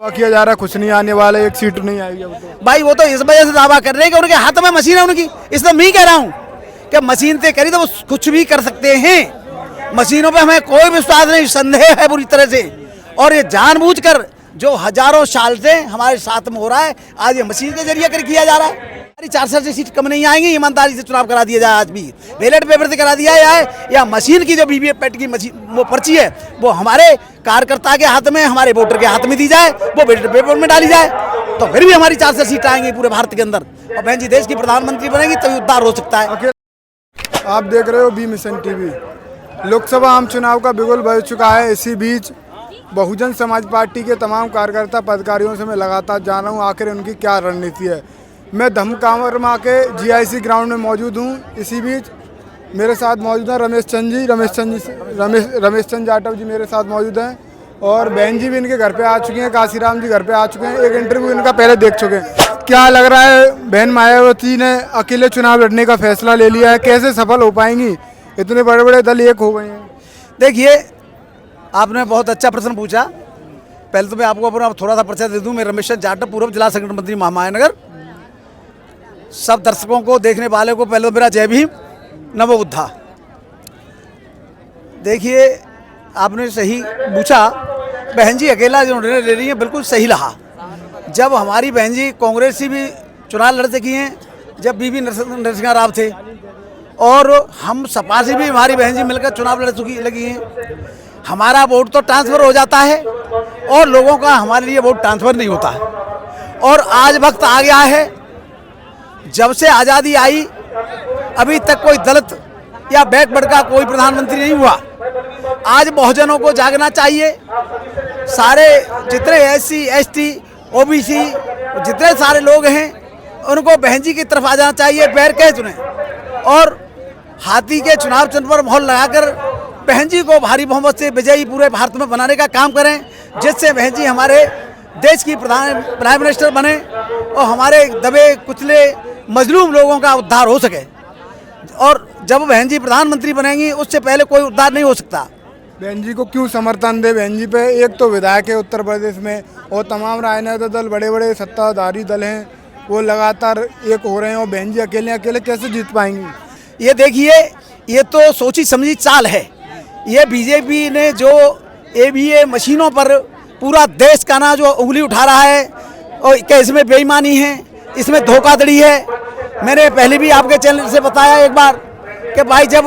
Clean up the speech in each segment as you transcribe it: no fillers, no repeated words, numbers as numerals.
किया जा रहा है, कुछ नहीं आने वाला, एक सीट नहीं आएगी अब तो। भाई वो तो इस वजह से दावा कर रहे हैं कि उनके हाथ में मशीन है उनकी, इसलिए मैं कह रहा हूँ कि मशीन से करी तो वो कुछ भी कर सकते हैं। मशीनों पे हमें कोई विश्वास नहीं, संदेह है पूरी तरह से। और ये जानबूझकर जो हजारों साल से हमारे साथ में हो रहा है, आज ये मशीन के जरिए कर किया जा रहा है। हमारी 400 से सीट कम नहीं आएंगी, ईमानदारी से चुनाव करा दिया जाए। आज भी बैलेट पेपर से करा दिया जाए या मशीन की जो वीवीपैट की मशीन वो पर्ची है वो हमारे कार्यकर्ता के हाथ में, हमारे वोटर के हाथ में दी जाए, वो बैलेट पेपर में डाली जाए, तो फिर भी हमारी 400 सीट आएंगी पूरे भारत के अंदर। और बहन जी देश की प्रधानमंत्री बनेगी तभी उद्धार हो सकता है। आप देख रहे हो बी मिशन टीवी। लोकसभा आम चुनाव का बिगुल बज चुका है। इसी बीच बहुजन समाज पार्टी के तमाम कार्यकर्ता पदाधिकारियों से मैं लगातार जान रहा हूँ आखिर उनकी क्या रणनीति है। मैं धमकावरमा के जीआईसी ग्राउंड में मौजूद हूँ। इसी बीच मेरे साथ मौजूद हैं रमेश चंद जाटव जी मेरे साथ मौजूद हैं, और बहन जी भी इनके घर पे आ चुकी हैं, काशीराम जी घर पे आ चुके हैं, एक इंटरव्यू इनका पहले देख चुके हैं। क्या लग रहा है, बहन मायावती ने अकेले चुनाव लड़ने का फैसला ले लिया है, कैसे सफल हो पाएंगी? इतने बड़े बड़े दल एक हो गए हैं। देखिए, आपने बहुत अच्छा प्रश्न पूछा। पहले तो मैं आपको अपना थोड़ा सा परिचय दे दूं। मैं रमेश चंद जाटव, पूर्व जिला संगठन मंत्री महामायानगर। सब दर्शकों को, देखने वाले को पहले तो मेरा जय भीम, नमो बुद्धा। देखिए, आपने सही पूछा, बहन जी अकेला जो निर्णय ले रही है बिल्कुल सही रहा। जब हमारी बहन जी कांग्रेस से भी चुनाव लड़ सकी हैं, जब बीबी नरसिंह राव थे, और हम सपा से भी हमारी बहन जी मिलकर चुनाव लड़ चुकी लगी हैं। हमारा वोट तो ट्रांसफ़र हो जाता है और लोगों का हमारे लिए वोट ट्रांसफ़र नहीं होता है। और आज वक्त आ गया है, जब से आज़ादी आई अभी तक कोई दलित या बैकवर्ड का कोई प्रधानमंत्री नहीं हुआ। आज बहुजनों को जागना चाहिए। सारे जितने एससी, एसटी, ओबीसी जितने सारे लोग हैं उनको बहन जी की तरफ आ जाना चाहिए, पैर कह चुने, और हाथी के चुनाव चिन्ह पर मोहर लगाकर बहन जी को भारी बहुमत से विजयी पूरे भारत में बनाने का काम करें, जिससे बहन जी हमारे देश की प्राइम मिनिस्टर बने और हमारे दबे कुचले मजलूम लोगों का उद्धार हो सके। और जब बहन जी प्रधानमंत्री बनेंगी उससे पहले कोई उद्धार नहीं हो सकता। बहन जी को क्यों समर्थन दे? बहन जी पे एक तो विधायक है उत्तर प्रदेश में, और तमाम राजनीतिक दल, बड़े बड़े सत्ताधारी दल हैं, वो लगातार एक हो रहे हैं, और बहन जी अकेले कैसे जीत पाएंगी? ये देखिए, ये तो सोची समझी चाल है। ये बीजेपी ने जो ईवीएम मशीनों पर पूरा देश का ना जो उंगली उठा रहा है, और क्या इसमें बेईमानी है, इसमें धोखाधड़ी है। मैंने पहले भी आपके चैनल से बताया एक बार कि भाई जब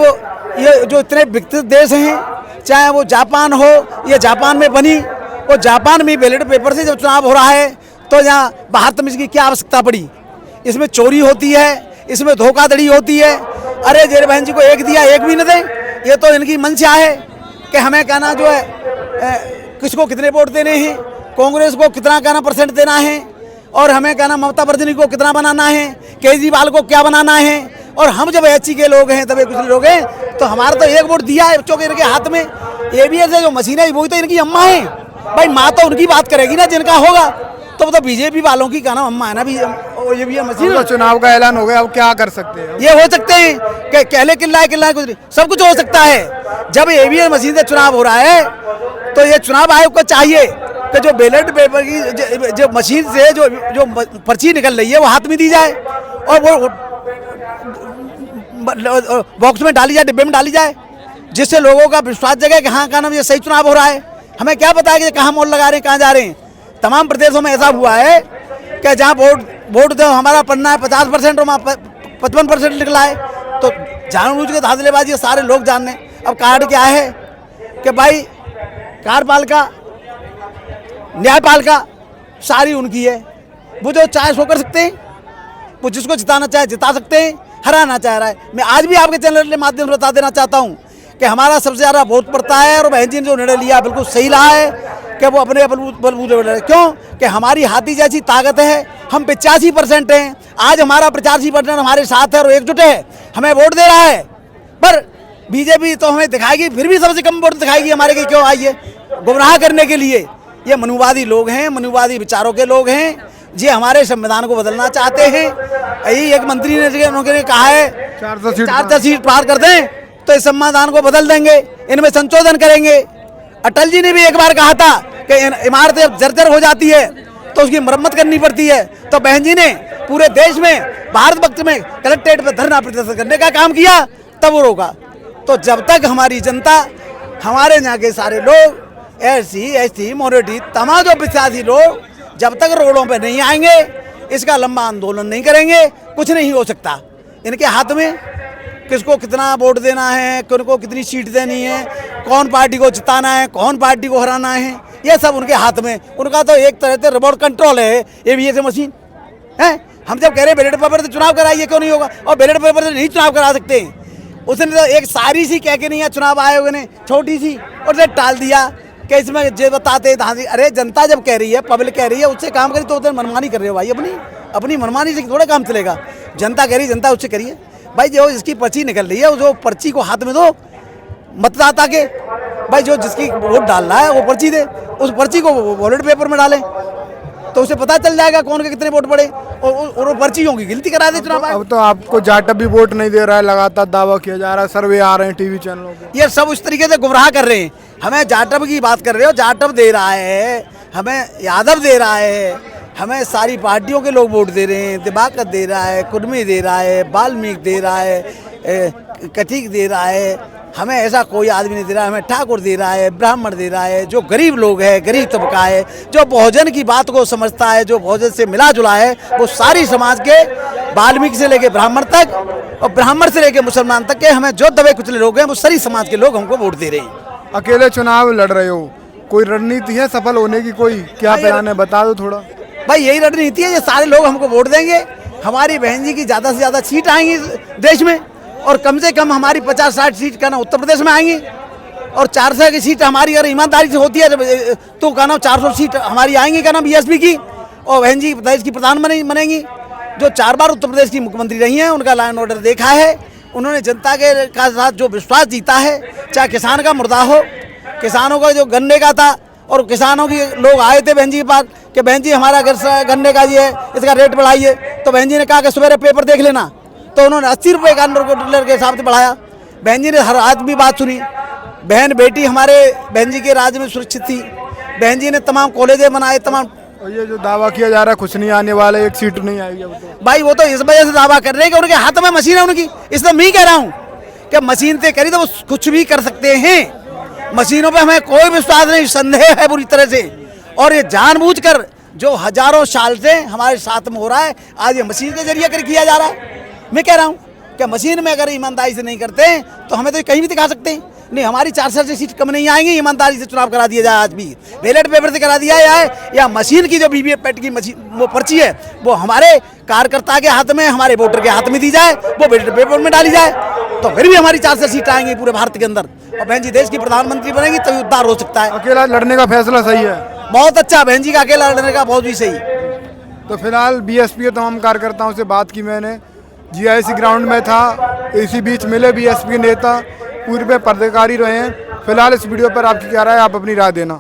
ये जो इतने विकसित देश हैं, चाहे वो जापान हो, ये जापान में बनी, और जापान में बैलेट पेपर से जब चुनाव हो रहा है तो यहाँ बदतमीजी की क्या आवश्यकता पड़ी? इसमें चोरी होती है, इसमें धोखाधड़ी होती है। अरे जेर बहन जी को एक दिया एक भी न दें, ये तो इनकी मंशा है कि हमें कहना जो है किसको कितने वोट देने हैं, कांग्रेस को कितना कहना परसेंट देना है, और हमें कहना ममता बनर्जी को कितना बनाना है, केजरीवाल को क्या बनाना है। और हम जब एचसी के लोग हैं, दबे कुचले लोग हैं, तो हमारा तो एक वोट दिया है बच्चों के इनके हाथ में। एबीएस जो मशीन है वही तो इनकी अम्मा है। भाई माँ तो उनकी बात करेगी ना जिनका होगा, तो वो तो बीजेपी वालों की कहना अम्मा है ना। भी ये भी मशीन तो चुनाव का ऐलान हो गया, अब क्या कर सकते हैं? ये हो सकते हैं कि कहले किल्ला कुछ नहीं, सब कुछ हो सकता है। जब ईवीएम मशीन से चुनाव हो रहा है तो ये चुनाव आयोग को चाहिए कि जो बैलेट पेपर की जो मशीन से जो पर्ची निकल रही है वो हाथ में दी जाए, और वो बॉक्स में डाली जाए, डिब्बे में डाली जाए, जिससे लोगों का विश्वास जगे कि हाँ का नाम ये सही चुनाव हो रहा है। हमें क्या पता है कि कहाँ मोड़ लगा रहे हैं, कहाँ जा रहे हैं। तमाम प्रदेशों में ऐसा हुआ है कि जहाँ वोट जो हमारा पड़ना है 50% और 55% निकला है, तो जानबूझ के धांधलेबाजी सारे लोग जान रहे हैं। अब कार्ड क्या है कि भाई कार्यपालिका, न्यायपालिका सारी उनकी है। वो जो चाहे सो कर सकते हैं, वो जिसको जिताना चाहे जिता सकते हैं, हराना चाह रहा है। मैं आज भी आपके चैनल के माध्यम से बता देना चाहता हूँ कि हमारा सबसे ज़्यादा वोट पड़ता है, और बहन जी ने जो निर्णय लिया बिल्कुल सही रहा है कि वो अपने बलबूते पर, क्यों कि हमारी हाथी जैसी ताकत है। हम 85% हैं, आज हमारा 85% हमारे साथ है और एकजुट है, हमें वोट दे रहा है। पर बीजेपी तो हमें दिखाएगी, फिर भी सबसे कम वोट दिखाएगी हमारे की। क्यों आई है? गुमराह करने के लिए। ये मनुवादी लोग हैं, मनुवादी विचारों के लोग हैं, ये हमारे संविधान को बदलना चाहते हैं। यही एक मंत्री ने उन्होंने कहा है 400 सीट पार कर दें तो इस संविधान को बदल देंगे, इनमें संशोधन करेंगे। अटल जी ने भी एक बार कहा था कि इमारत जब जर्जर हो जाती है तो उसकी मरम्मत करनी पड़ती है। तो बहन जी ने पूरे देश में भारत वक्त में कलेक्ट्रेट पर धरना प्रदर्शन करने का काम किया, तब वो रोका। तो जब तक हमारी जनता, हमारे यहाँ के सारे लोग, SC ST माइनॉरिटी तमाम जो विश्वासी लोग जब तक रोडों पे नहीं आएंगे, इसका लंबा आंदोलन नहीं करेंगे, कुछ नहीं हो सकता। इनके हाथ में किसको कितना वोट देना है, किनको कितनी सीट देनी है, कौन पार्टी को जिताना है, कौन पार्टी को हराना है, ये सब उनके हाथ में। उनका तो एक तरह से रिमोट कंट्रोल है EVS मशीन है। हम जब कह रहे हैं बैलेट पेपर से चुनाव कराइए, क्यों नहीं होगा? और बैलेट पेपर से नहीं चुनाव करा सकते। उसने तो एक सारी सी कह के नहीं है चुनाव आयोग ने, छोटी सी, और उसे टाल दिया कि इसमें जे बताते धांसी। अरे जनता जब कह रही है, पब्लिक कह रही है, उससे काम करी तो उधर मनमानी कर रहे हो भाई। अपनी मनमानी से थोड़ा काम चलेगा। जनता कह रही है, जनता उससे करिए भाई। जो इसकी पर्ची निकल रही है, जो पर्ची को हाथ में दो मतदाता के, भाई जो जिसकी वोट डालना है वो पर्ची दे, उस पर्ची को बैलेट पेपर में डालें तो उसे पता चल जाएगा कौन के कितने वोट पड़े, और पर्चियों की गिनती करा दे चुनाव। अब तो आपको जाटव भी वोट नहीं दे रहा है, लगातार दावा किया जा रहा है, सर्वे आ रहे हैं टीवी चैनलों पे। ये सब उस तरीके से गुमराह कर रहे हैं। हमें जाटव की बात कर रहे हो, जाटव दे रहा है, हमें यादव दे रहा है, हमें सारी पार्टियों के लोग वोट दे रहे हैं। दिवाकर दे रहा है, कुर्मी दे रहा है, वाल्मीकि दे रहा है, कठिक दे रहा है, हमें ऐसा कोई आदमी नहीं दे रहा है। हमें ठाकुर दे रहा है, ब्राह्मण दे रहा है, जो गरीब लोग है, गरीब तबका है, जो बहुजन की बात को समझता है, जो बहुजन से मिला जुला है, वो सारी समाज के, वाल्मीकि से लेके ब्राह्मण तक और ब्राह्मण से लेके मुसलमान तक के, हमें जो दबे कुचले लोग हैं वो सारी समाज के लोग हमको वोट दे रहे हैं। अकेले चुनाव लड़ रहे हो, कोई रणनीति है सफल होने की? कोई क्या प्लान है, बता दो थोड़ा। भाई यही रणनीति है, ये सारे लोग हमको वोट देंगे, हमारी बहन जी की ज़्यादा से ज़्यादा सीट आएंगी देश में, और कम से कम हमारी 50-60 सीट का ना उत्तर प्रदेश में आएंगी, और 400 की सीट हमारी अगर ईमानदारी से होती है तो का नाम 400 सीट हमारी आएंगी का नाम BSP की, और बहन जी देश की प्रधान बनेंगी। जो 4 बार उत्तर प्रदेश की मुख्यमंत्री रही हैं, उनका लाइन ऑर्डर देखा है, उन्होंने जनता के का साथ जो विश्वास जीता है, चाहे किसान का मुर्दा हो, किसानों का जो गन्ने का था, और किसानों की लोग आए थे बहन जी के पास कि बहन जी हमारा गन्ने का ये है, इसका रेट बढ़ाइए। तो बहन जी ने कहा कि सवेरे पेपर देख लेना, तो उन्होंने 80 रुपये का डॉलर के हिसाब से बढ़ाया। बहन जी ने हर आदमी बात सुनी। बहन बेटी हमारे बहन जी के राज्य में सुरक्षित थी। बहन जी ने तमाम कॉलेजें बनाए, तमाम। और ये जो दावा किया जा रहा है कुछ नहीं आने वाला, एक सीट नहीं आएगी अब तो। भाई वो तो इस वजह से दावा कर रहे हैं कि उनके हाथ में मशीन है उनकी, इसलिए मैं कह रहा हूँ कि मशीन से करी तो वो कुछ भी कर सकते हैं। मशीनों पे हमें कोई विश्वास नहीं, संदेह है पूरी तरह से। और ये जानबूझकर जो हजारों साल से हमारे साथ में हो रहा है, आज ये मशीन के जरिए कर किया जा रहा है। मैं कह रहा हूँ कि मशीन में अगर ईमानदारी से नहीं करते तो हमें तो कहीं भी दिखा सकते हैं। नहीं, हमारी 400 से सीट कम नहीं आएंगी, ईमानदारी से चुनाव करा दिया जाए। आज भी बैलेट पेपर से करा दिया जाए, या मशीन की जो वीवीपैट की मशीन वो पर्ची है वो हमारे कार्यकर्ता के हाथ में, हमारे वोटर के हाथ में दी जाए, वो बैलेट पेपर में डाली जाए, तो फिर भी हमारी 400 सीट आएंगी पूरे भारत के अंदर, और बहन जी देश की प्रधानमंत्री बनेगी तभी उद्धार हो सकता है। अकेला लड़ने का फैसला सही है, बहुत अच्छा, बहन जी का अकेला लड़ने का बहुत भी सही। तो फिलहाल BSP के तमाम कार्यकर्ताओं से बात की मैंने, GIC ग्राउंड में था, इसी बीच मिले BSP नेता, पूर्व में पदाधिकारी रहे हैं। फिलहाल इस वीडियो पर आपकी क्या राय है, आप अपनी राय देना।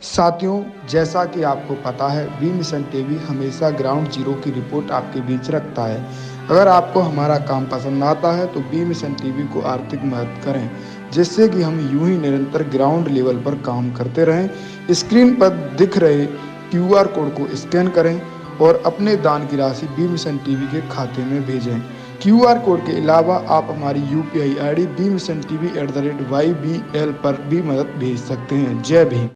साथियों, जैसा कि आपको पता है, बी मिशन टीवी हमेशा ग्राउंड जीरो की रिपोर्ट आपके बीच रखता है। अगर आपको हमारा काम पसंद आता है तो बी मिशन टीवी को आर्थिक मदद करें, जिससे कि हम यूं ही निरंतर ग्राउंड लेवल पर काम करते रहें। स्क्रीन पर दिख रहे QR कोड को स्कैन करें और अपने दान की राशि बी मिशन टीवी के खाते में भेजें। QR कोड के अलावा आप हमारी UPI ID bmissiontv@ybl पर भी मदद भेज सकते हैं। जय भीम।